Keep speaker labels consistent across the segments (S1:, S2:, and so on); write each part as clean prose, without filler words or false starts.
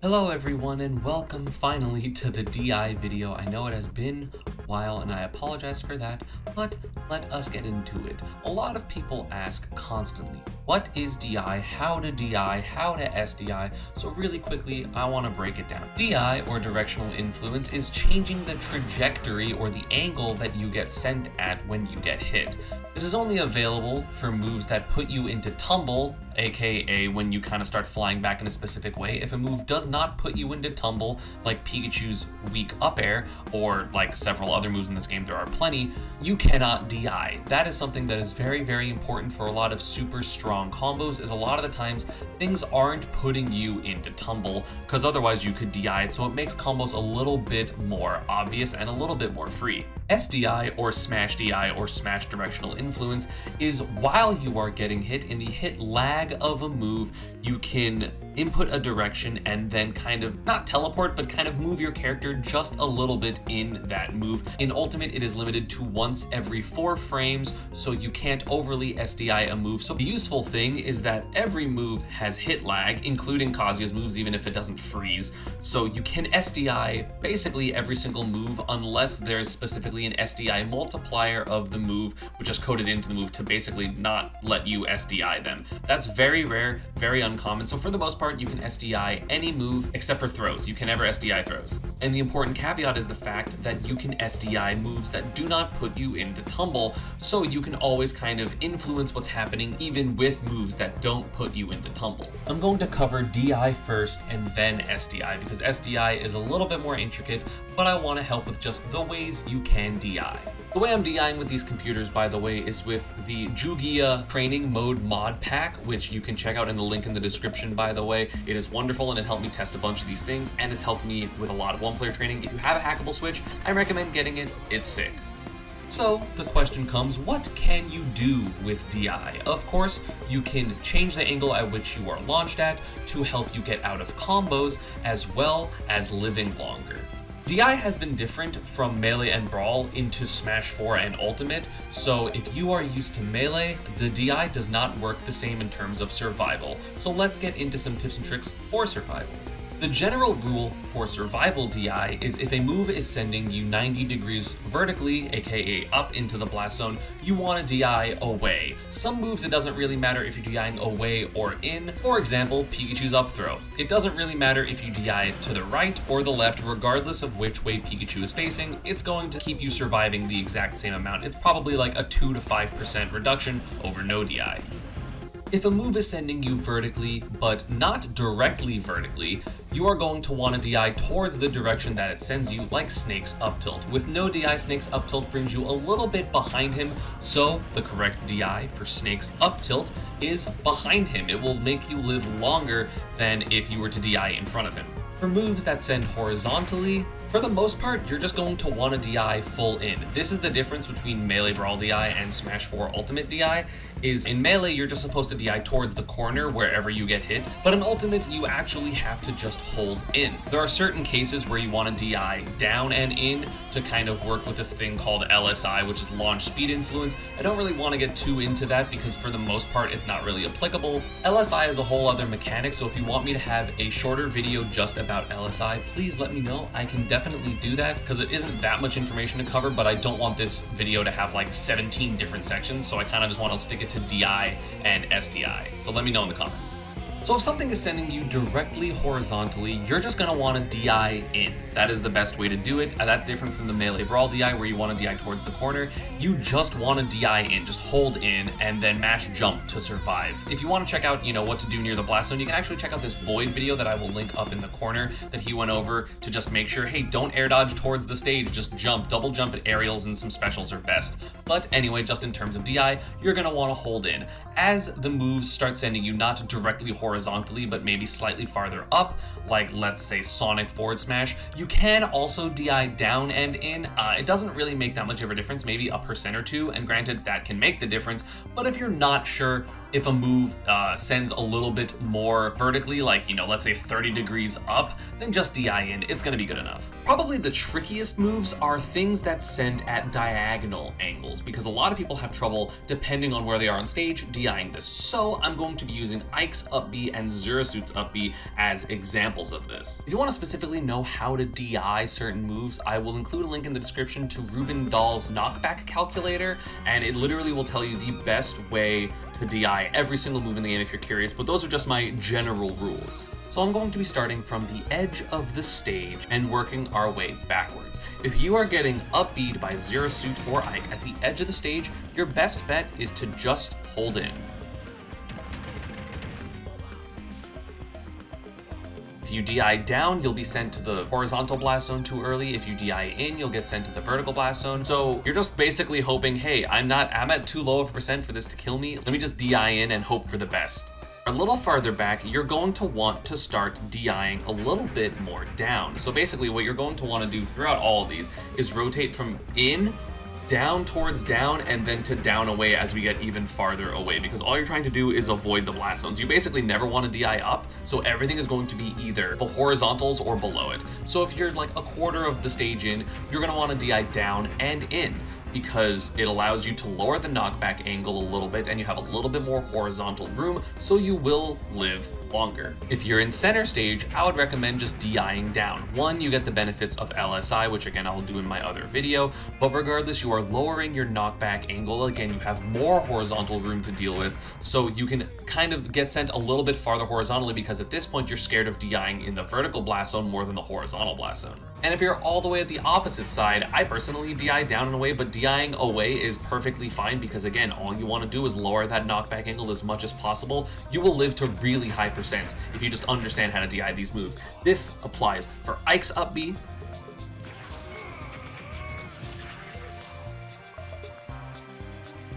S1: Hello everyone and welcome finally to the DI video. I know it has been a while and I apologize for that, but let us get into it. A lot of people ask constantly, what is DI, how to DI, how to SDI? So really quickly, I want to break it down. DI, or directional influence, is changing the trajectory or the angle that you get sent at when you get hit. This is only available for moves that put you into tumble, aka when you kind of start flying back in a specific way. If a move does not put you into tumble, like Pikachu's weak up air, or like several other moves in this game, there are plenty, you cannot DI. That is something that is very, very important for a lot of super strong combos, is a lot of the times things aren't putting you into tumble, because otherwise you could DI it, so it makes combos a little bit more obvious and a little bit more free. SDI, or Smash DI, or Smash Directional Influence, is while you are getting hit, in the hit lag of a move, you can input a direction and then kind of, not teleport, but kind of move your character just a little bit in that move. In Ultimate, it is limited to once every 4 frames, so you can't overly SDI a move. So the useful thing is that every move has hit lag, including Kazuya's moves, even if it doesn't freeze. So you can SDI basically every single move unless there's specifically an SDI multiplier of the move, which is coded into the move to basically not let you SDI them. That's very rare, very uncommon. So for the most part, you can SDI any move except for throws. You can never SDI throws. And the important caveat is the fact that you can SDI moves that do not put you into tumble, so you can always kind of influence what's happening even with moves that don't put you into tumble. I'm going to cover DI first and then SDI, because SDI is a little bit more intricate, but I want to help with just the ways you can DI. The way I'm DIing with these computers, by the way, is with the Jugia Training Mode mod pack, which you can check out in the link in the description, by the way. It is wonderful and it helped me test a bunch of these things, and it's helped me with a lot of one-player training. If you have a hackable Switch, I recommend getting it. It's sick. So the question comes, what can you do with DI? Of course, you can change the angle at which you are launched at to help you get out of combos, as well as living longer. DI has been different from Melee and Brawl into Smash 4 and Ultimate, so if you are used to Melee, the DI does not work the same in terms of survival. So let's get into some tips and tricks for survival. The general rule for survival DI is if a move is sending you 90 degrees vertically, aka up into the blast zone, you want to DI away. Some moves it doesn't really matter if you're DIing away or in. For example, Pikachu's up throw. It doesn't really matter if you DI it to the right or the left, regardless of which way Pikachu is facing, it's going to keep you surviving the exact same amount. It's probably like a 2 to 5% reduction over no DI. If a move is sending you vertically, but not directly vertically, you are going to want to DI towards the direction that it sends you, like Snake's up tilt. With no DI, Snake's up tilt brings you a little bit behind him, so the correct DI for Snake's up tilt is behind him. It will make you live longer than if you were to DI in front of him. For moves that send horizontally, for the most part, you're just going to want to DI full in. This is the difference between Melee Brawl DI and Smash 4 Ultimate DI, is in Melee, you're just supposed to DI towards the corner wherever you get hit, but in Ultimate, you actually have to just hold in. There are certain cases where you want to DI down and in to kind of work with this thing called LSI, which is Launch Speed Influence. I don't really want to get too into that because for the most part, it's not really applicable. LSI is a whole other mechanic, so if you want me to have a shorter video just about LSI, please let me know. I can definitely do that because it isn't that much information to cover, but I don't want this video to have like 17 different sections, so I kind of just want to stick it to DI and SDI. So let me know in the comments. So if something is sending you directly horizontally, you're just going to want to DI in. That is the best way to do it. That's different from the Melee Brawl DI where you want to DI towards the corner. You just want to DI in, just hold in and then mash jump to survive. If you want to check out, what to do near the blast zone, you can actually check out this Void video that I will link up in the corner that he went over to just make sure, hey, don't air dodge towards the stage, just jump, double jump at aerials, and some specials are best. But anyway, just in terms of DI, you're going to want to hold in. As the moves start sending you not directly horizontally, but maybe slightly farther up, like let's say Sonic forward smash, you can also DI down and in. It doesn't really make that much of a difference, maybe a % or 2, and granted that can make the difference, but if you're not sure if a move sends a little bit more vertically, like, let's say 30 degrees up, then just DI in, it's gonna be good enough. Probably the trickiest moves are things that send at diagonal angles, because a lot of people have trouble, depending on where they are on stage, DIing this. So I'm going to be using Ike's up B up-B and Zero Suit's up-B as examples of this. If you want to specifically know how to DI certain moves, I will include a link in the description to Ruben Dahl's knockback calculator, and it literally will tell you the best way to DI every single move in the game if you're curious, but those are just my general rules. So I'm going to be starting from the edge of the stage and working our way backwards. If you are getting up-B'd by Zero Suit or Ike at the edge of the stage, your best bet is to just hold in. If you DI down, you'll be sent to the horizontal blast zone too early. If you DI in, you'll get sent to the vertical blast zone. So you're just basically hoping, hey, I'm at too low of a percent for this to kill me. Let me just DI in and hope for the best. A little farther back, you're going to want to start DIing a little bit more down. So basically what you're going to want to do throughout all of these is rotate from in, down towards down, and then to down away as we get even farther away, because all you're trying to do is avoid the blast zones. You basically never want to DI up, so everything is going to be either the horizontals or below it. So if you're like a quarter of the stage in, you're going to want to DI down and in, because it allows you to lower the knockback angle a little bit and you have a little bit more horizontal room, so you will live longer. If you're in center stage, I would recommend just DIing down. One, you get the benefits of LSI, which again I'll do in my other video, but regardless, you are lowering your knockback angle. Again, you have more horizontal room to deal with, so you can kind of get sent a little bit farther horizontally, because at this point you're scared of DIing in the vertical blast zone more than the horizontal blast zone. And if you're all the way at the opposite side, I personally DI down and away, but DIing away is perfectly fine, because again, all you want to do is lower that knockback angle as much as possible. You will live to really high percents if you just understand how to DI these moves. This applies for Ike's up-B,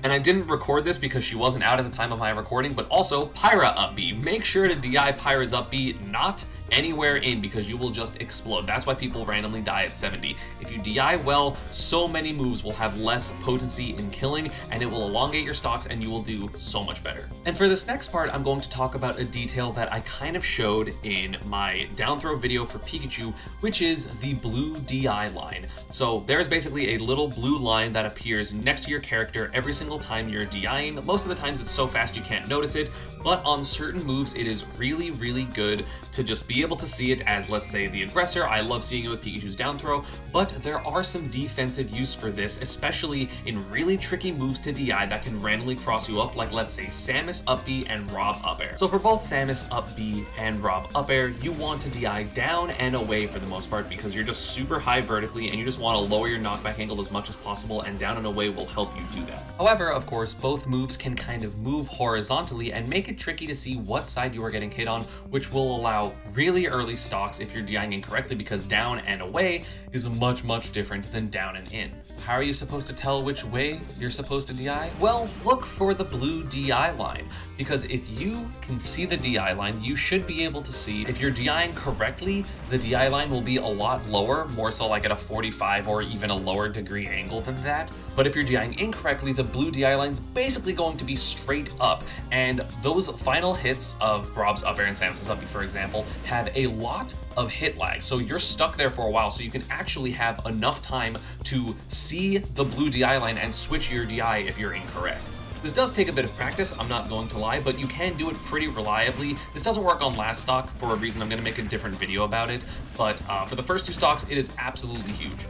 S1: and I didn't record this because she wasn't out at the time of my recording, but also Pyra up-B. Make sure to DI Pyra's up-B not anywhere in, because you will just explode. That's why people randomly die at 70. If you DI well, so many moves will have less potency in killing, and it will elongate your stocks and you will do so much better. And for this next part, I'm going to talk about a detail that I kind of showed in my down throw video for Pikachu, which is the blue DI line. So there's basically a little blue line that appears next to your character every single time you're DIing. Most of the times it's so fast you can't notice it, but on certain moves it is really, really good to just be able to see it as, let's say, the aggressor. I love seeing it with Pikachu's down throw, but there are some defensive use for this, especially in really tricky moves to DI that can randomly cross you up, like let's say Samus up B and Rob up air. So for both Samus up B and Rob up air, you want to DI down and away for the most part, because you're just super high vertically and you just want to lower your knockback angle as much as possible, and down and away will help you do that. However, of course, both moves can kind of move horizontally and make it tricky to see what side you are getting hit on, which will allow really early stocks if you're DIing incorrectly, because down and away is much different than down and in. How are you supposed to tell which way you're supposed to DI? Well, look for the blue DI line, because if you can see the DI line, you should be able to see if you're DIing correctly, the DI line will be a lot lower, more so like at a 45 or even a lower degree angle than that. But if you're DIing incorrectly, the blue DI line's basically going to be straight up, and those final hits of Rob's up air and Samus's up B, for example, have a lot of hit lag, so you're stuck there for a while, so you can actually have enough time to see the blue DI line and switch your DI if you're incorrect. This does take a bit of practice, I'm not going to lie, but you can do it pretty reliably. This doesn't work on last stock for a reason. I'm going to make a different video about it, but for the first two stocks, it is absolutely huge.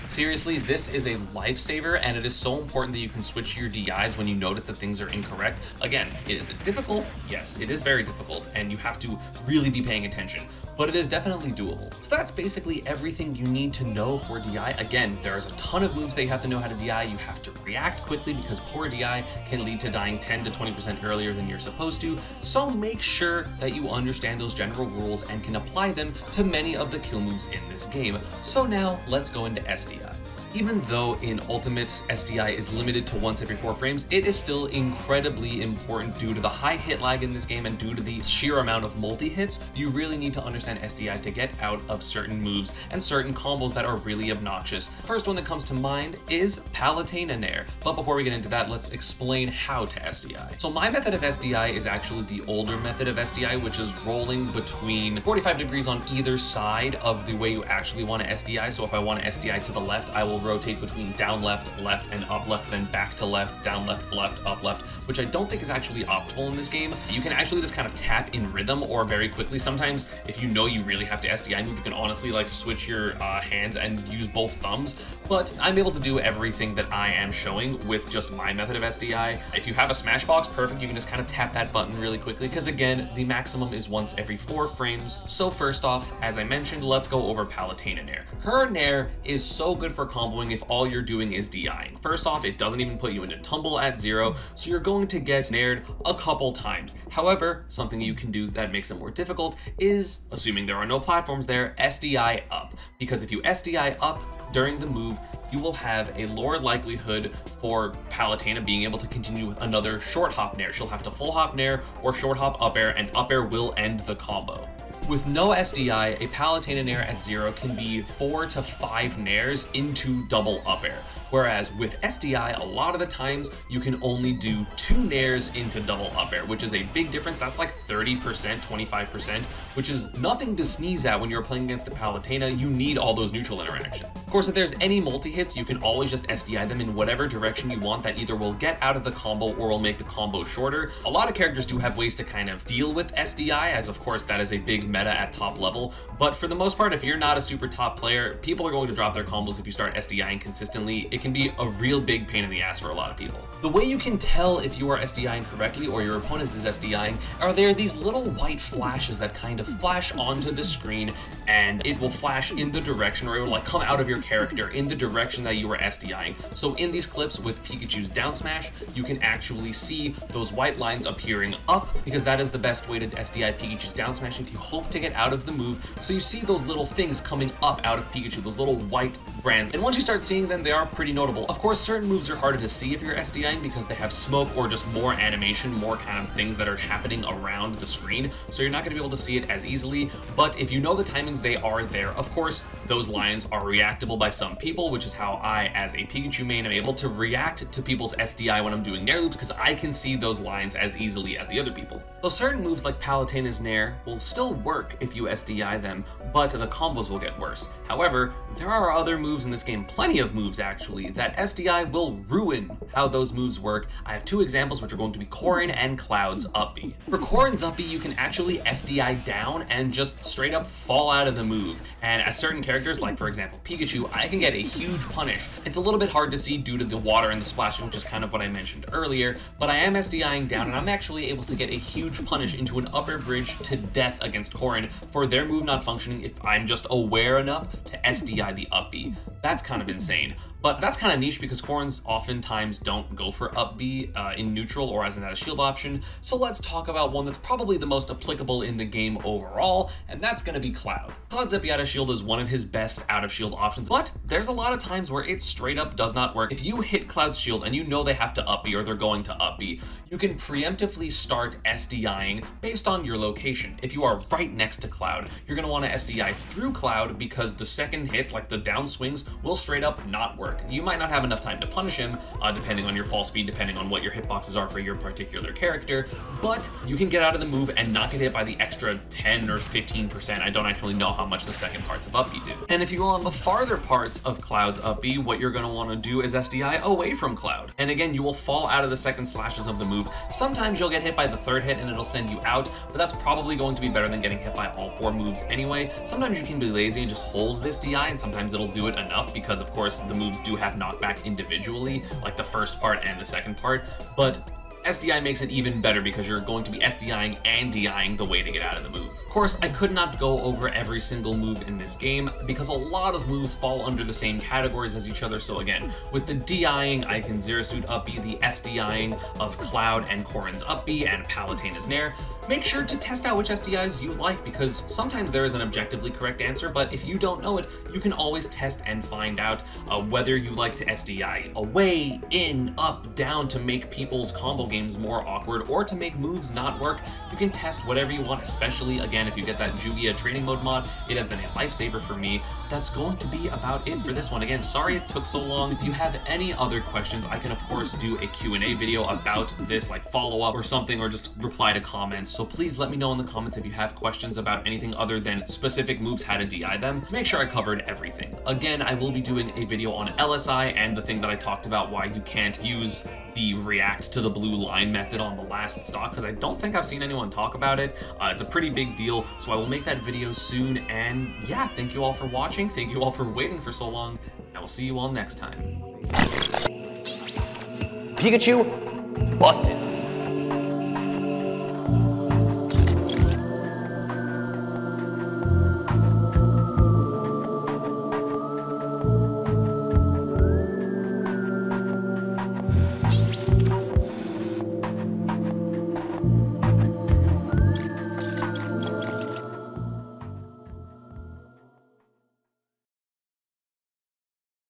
S1: Seriously, this is a lifesaver, and it is so important that you can switch your DIs when you notice that things are incorrect. Again, is it difficult? Yes, it is very difficult, and you have to really be paying attention, but it is definitely doable. So that's basically everything you need to know for DI. Again, there's a ton of moves that you have to know how to DI. You have to react quickly, because poor DI can lead to dying 10 to 20% earlier than you're supposed to. So make sure that you understand those general rules and can apply them to many of the kill moves in this game. So now let's go into SDI. Even though in Ultimate SDI is limited to once every 4 frames, it is still incredibly important due to the high hit lag in this game and due to the sheer amount of multi-hits. You really need to understand SDI to get out of certain moves and certain combos that are really obnoxious. The first one that comes to mind is Palutene and Air, but before we get into that, let's explain how to SDI. So my method of SDI is actually the older method of SDI, which is rolling between 45 degrees on either side of the way you actually want to SDI. So if I want to SDI to the left, I will rotate between down left, left, and up left, then back to left, down left, left, up left. which I don't think is actually optimal in this game. You can actually just kind of tap in rhythm or very quickly. Sometimes if you know you really have to SDI move, you can honestly like switch your hands and use both thumbs. But I'm able to do everything that I am showing with just my method of SDI. If you have a smash box, perfect, you can just kind of tap that button really quickly, because again, the maximum is once every 4 frames. So first off, as I mentioned, let's go over Palutene Nair. Her Nair is so good for comboing if all you're doing is DIing. First off, it doesn't even put you into tumble at 0, so you're going to get naired a couple times. However, something you can do that makes it more difficult is, assuming there are no platforms there, SDI up. Because if you SDI up during the move, you will have a lower likelihood for Palutena being able to continue with another short hop nair. She'll have to full hop nair or short hop up air, and up air will end the combo. With no SDI, a Palutena nair at 0 can be 4 to 5 nairs into double up air. Whereas with SDI, a lot of the times you can only do 2 nairs into double up air, which is a big difference. That's like 30%, 25%, which is nothing to sneeze at when you're playing against a Palutena. You need all those neutral interactions. Of course, if there's any multi-hits, you can always just SDI them in whatever direction you want that either will get out of the combo or will make the combo shorter. A lot of characters do have ways to kind of deal with SDI, as of course that is a big meta at top level. But for the most part, if you're not a super top player, people are going to drop their combos if you start SDIing consistently. It can be a real big pain in the ass for a lot of people. The way you can tell if you are SDIing correctly or your opponent is SDIing are there these little white flashes that kind of flash onto the screen, and it will flash in the direction, or it will like come out of your character in the direction that you are SDIing. So in these clips with Pikachu's down smash, you can actually see those white lines appearing up, because that is the best way to SDI Pikachu's down smash if you hope to get out of the move. So you see those little things coming up out of Pikachu, those little white brands. And once you start seeing them, they are pretty notable. Of course, certain moves are harder to see if you're SDIing because they have smoke or just more animation, more kind of things that are happening around the screen. So you're not going to be able to see it as easily. But if you know the timings, they are there. Of course, those lines are reactable by some people, which is how I, as a Pikachu main, am able to react to people's SDI when I'm doing Nair loops, because I can see those lines as easily as the other people. So certain moves like Palutena's Nair will still work if you SDI them, but the combos will get worse. However, there are other moves in this game, plenty of moves actually, that SDI will ruin how those moves work. I have 2 examples, which are going to be Corrin and Cloud's up B. For Corrin's up B, you can actually SDI down and just straight up fall out of the move. And as certain characters, like for example Pikachu, I can get a huge punish. It's a little bit hard to see due to the water and the splashing, which is kind of what I mentioned earlier, but I am SDIing down and I'm actually able to get a huge punish into an upper bridge to death against Corrin for their move not functioning if I'm just aware enough to SDI the up B. That's kind of insane. But that's kind of niche because Corrins oftentimes don't go for up B in neutral or as an out of shield option. So let's talk about one that's probably the most applicable in the game overall, and that's going to be Cloud. Cloud's up B out of shield is one of his best out of shield options, but there's a lot of times where it straight up does not work. If you hit Cloud's shield and you know they have to up B or they're going to up B, you can preemptively start SDIing based on your location. If you are right next to Cloud, you're going to want to SDI through Cloud because the second hits, like the down swings, will straight up not work. You might not have enough time to punish him, depending on your fall speed, depending on what your hitboxes are for your particular character, but you can get out of the move and not get hit by the extra 10 or 15%. I don't actually know how much the second parts of up B do. And if you are on the farther parts of Cloud's up B, what you're going to want to do is SDI away from Cloud. And again, you will fall out of the second slashes of the move. Sometimes you'll get hit by the third hit and it'll send you out, but that's probably going to be better than getting hit by all 4 moves anyway. Sometimes you can be lazy and just hold this DI, and sometimes it'll do it enough because of course the moves do have knockback individually, like the first part and the second part, but SDI makes it even better because you're going to be SDIing and DIing the way to get out of the move. Of course, I could not go over every single move in this game because a lot of moves fall under the same categories as each other. So again, with the DIing, I can Zero Suit up B, the SDIing of Cloud and Corrin's up B and Palutena's Nair. Make sure to test out which SDIs you like because sometimes there is an objectively correct answer, but if you don't know it, you can always test and find out whether you like to SDI away, in, up, down to make people's combo games more awkward or to make moves not work. You can test whatever you want, especially again if you get that Jugia training mode mod. It has been a lifesaver for me. That's going to be about it for this one. Again, sorry it took so long. If you have any other questions, I can of course do a Q&A video about this, like follow-up or something, or just reply to comments. So please let me know in the comments if you have questions about anything other than specific moves, how to DI them. Make sure I covered everything. Again, I will be doing a video on LSI and the thing that I talked about, why you can't use the react to the blue line method on the last stock, because I don't think I've seen anyone talk about it. It's a pretty big deal, so I will make that video soon. And yeah, thank you all for watching. Thank you all for waiting for so long. I will see you all next time.
S2: Pikachu, busted.